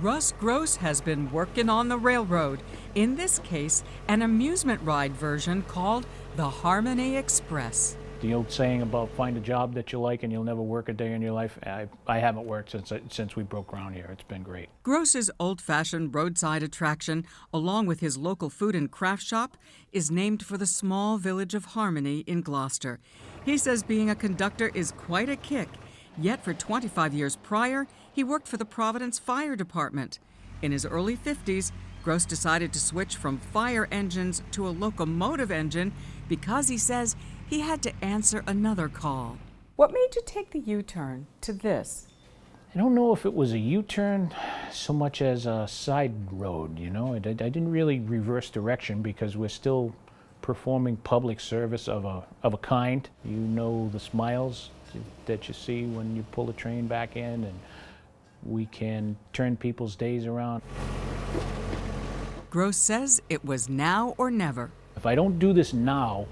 Russ Gross has been working on the railroad, in this case, an amusement ride version called the Harmony Express. The old saying about find a job that you like and you'll never work a day in your life, I haven't worked since we broke ground here. It's been great. Gross's old-fashioned roadside attraction, along with his local food and craft shop, is named for the small village of Harmony in Gloucester. He says being a conductor is quite a kick, yet for 25 years prior, he worked for the Providence Fire Department. In his early 50s, Gross decided to switch from fire engines to a locomotive engine because he says he had to answer another call. What made you take the U-turn to this? I don't know if it was a U-turn so much as a side road, you know. I didn't really reverse direction because we're still performing public service of a kind. You know, the smiles that you see when you pull the train back in, and we can turn people's days around. Gross says it was now or never. If I don't do this now,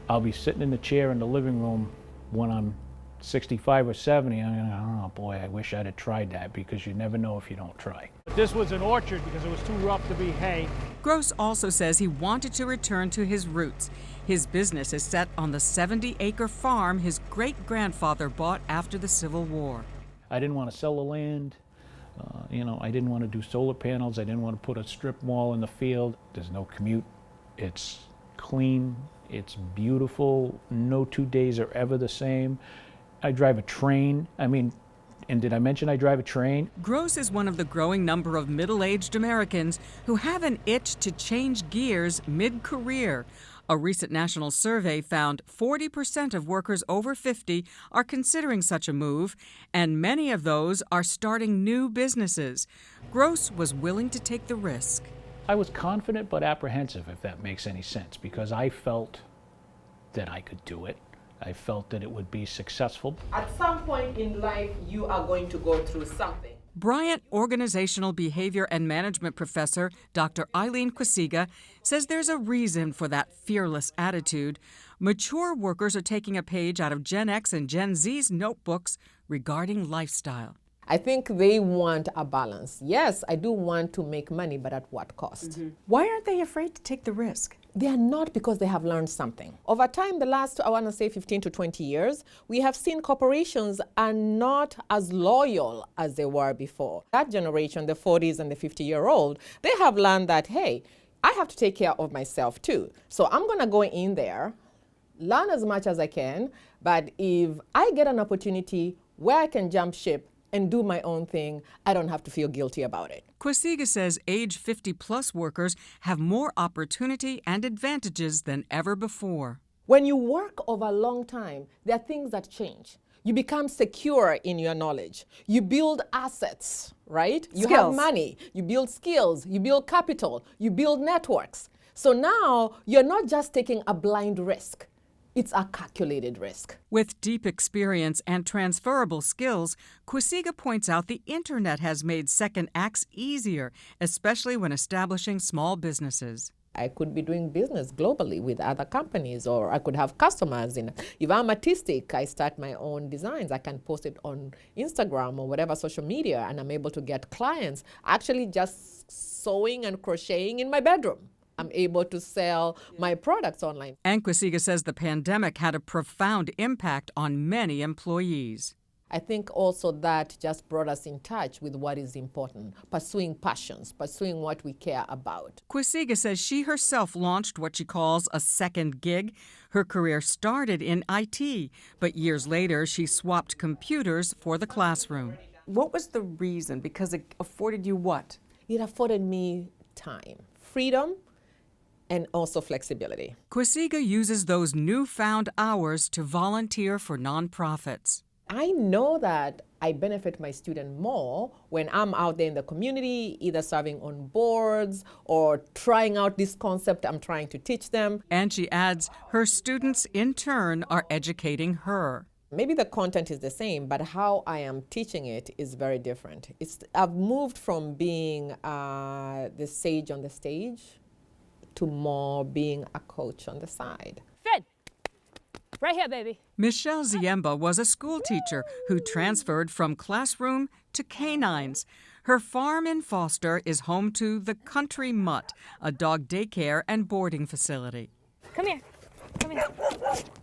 I'll be sitting in the chair in the living room when I'm 65 or 70. Oh boy, I wish I'd have tried that, because you never know if you don't try. This was an orchard because it was too rough to be hay. Gross also says he wanted to return to his roots. His business is set on the 70-acre farm his great-grandfather bought after the Civil War. I didn't want to sell the land. I didn't want to do solar panels. I didn't want to put a strip mall in the field. There's no commute. It's clean. It's beautiful. No 2 days are ever the same. I drive a train. And did I mention I drive a train? Gross is one of the growing number of middle-aged Americans who have an itch to change gears mid-career. A recent national survey found 40% of workers over 50 are considering such a move, and many of those are starting new businesses. Gross was willing to take the risk. I was confident but apprehensive, if that makes any sense, because I felt that I could do it. I felt that it would be successful. At some point in life, you are going to go through something. Bryant Organizational Behavior and Management professor Dr. Eileen Quasiga says there's a reason for that fearless attitude. Mature workers are taking a page out of Gen X and Gen Z's notebooks regarding lifestyle. I think they want a balance. Yes, I do want to make money, but at what cost? Mm-hmm. Why aren't they afraid to take the risk? They are not, because they have learned something. Over time, the last, 15 to 20 years, we have seen corporations are not as loyal as they were before. That generation, the 40s and the 50-year-old, they have learned that, hey, I have to take care of myself too. So I'm gonna go in there, learn as much as I can, but if I get an opportunity where I can jump ship and do my own thing, I don't have to feel guilty about it. Quasiga says age 50-plus workers have more opportunity and advantages than ever before. When you work over a long time, there are things that change. You become secure in your knowledge. You build assets, right? You have money, you build skills, you build capital, you build networks. So now you're not just taking a blind risk. It's a calculated risk. With deep experience and transferable skills, Quasiga points out the internet has made second acts easier, especially when establishing small businesses. I could be doing business globally with other companies, or I could have customers. If I'm artistic, I start my own designs. I can post it on Instagram or whatever social media, and I'm able to get clients actually just sewing and crocheting in my bedroom. I'm able to sell my products online. And Quasiga says the pandemic had a profound impact on many employees. I think also that just brought us in touch with what is important, pursuing passions, pursuing what we care about. Quasiga says she herself launched what she calls a second gig. Her career started in IT, but years later she swapped computers for the classroom. What was the reason? Because it afforded you what? It afforded me time, freedom, and also flexibility. Quasiga uses those newfound hours to volunteer for nonprofits. I know that I benefit my student more when I'm out there in the community, either serving on boards or trying out this concept I'm trying to teach them. And she adds, her students in turn are educating her. Maybe the content is the same, but how I am teaching it is very different. I've moved from being the sage on the stage to more being a coach on the side. Fed. Right here, baby. Michelle Ziemba was a school teacher who transferred from classroom to canines. Her farm in Foster is home to the Country Mutt, a dog daycare and boarding facility. Come here. Come here.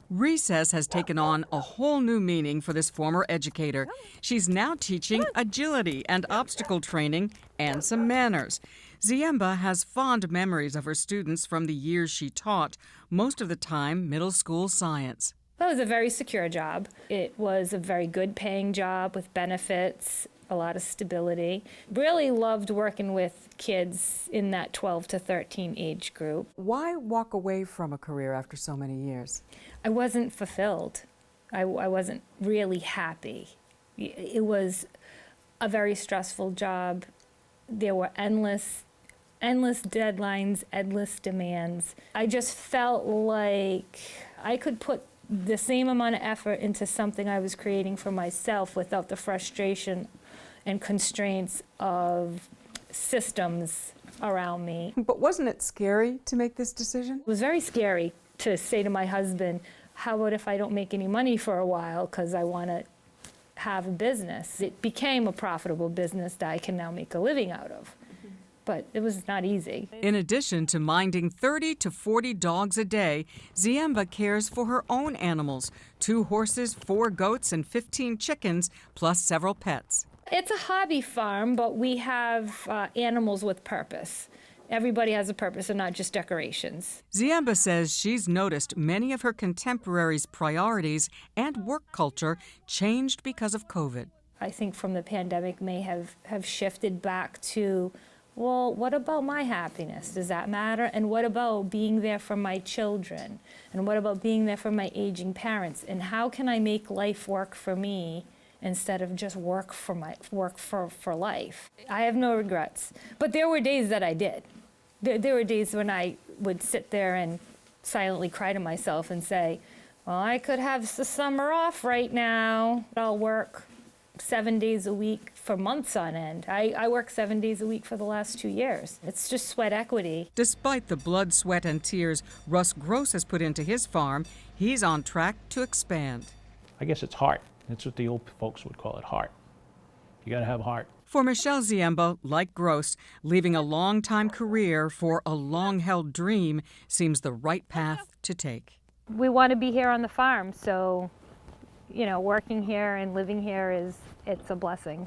Recess has taken on a whole new meaning for this former educator. She's now teaching agility and obstacle training and some manners. Ziemba has fond memories of her students from the years she taught, most of the time middle school science. Well, it was a very secure job. It was a very good paying job with benefits, a lot of stability. Really loved working with kids in that 12 to 13 age group. Why walk away from a career after so many years? I wasn't fulfilled. I wasn't really happy. It was a very stressful job. There were endless deadlines, endless demands. I just felt like I could put the same amount of effort into something I was creating for myself without the frustration and constraints of systems around me. But wasn't it scary to make this decision? It was very scary to say to my husband, how about if I don't make any money for a while because I want to have a business? It became a profitable business that I can now make a living out of. But it was not easy. In addition to minding 30 to 40 dogs a day, Ziemba cares for her own animals, 2 horses, 4 goats, and 15 chickens, plus several pets. It's a hobby farm, but we have animals with purpose. Everybody has a purpose and not just decorations. Ziemba says she's noticed many of her contemporaries' priorities and work culture changed because of COVID. I think from the pandemic may have shifted back to, well, what about my happiness? Does that matter? And what about being there for my children? And what about being there for my aging parents? And how can I make life work for me instead of just work for life? I have no regrets. But there were days that I did. There were days when I would sit there and silently cry to myself and say, well, I could have the summer off right now. I'll work 7 days a week for months on end. I work 7 days a week for the last 2 years. It's just sweat equity. Despite the blood, sweat, and tears Russ Gross has put into his farm, he's on track to expand. I guess it's heart. That's what the old folks would call it, heart. You gotta have heart. For Michelle Ziemba, like Gross, leaving a long-time career for a long-held dream seems the right path to take. We want to be here on the farm, so, you know, working here and living here it's a blessing.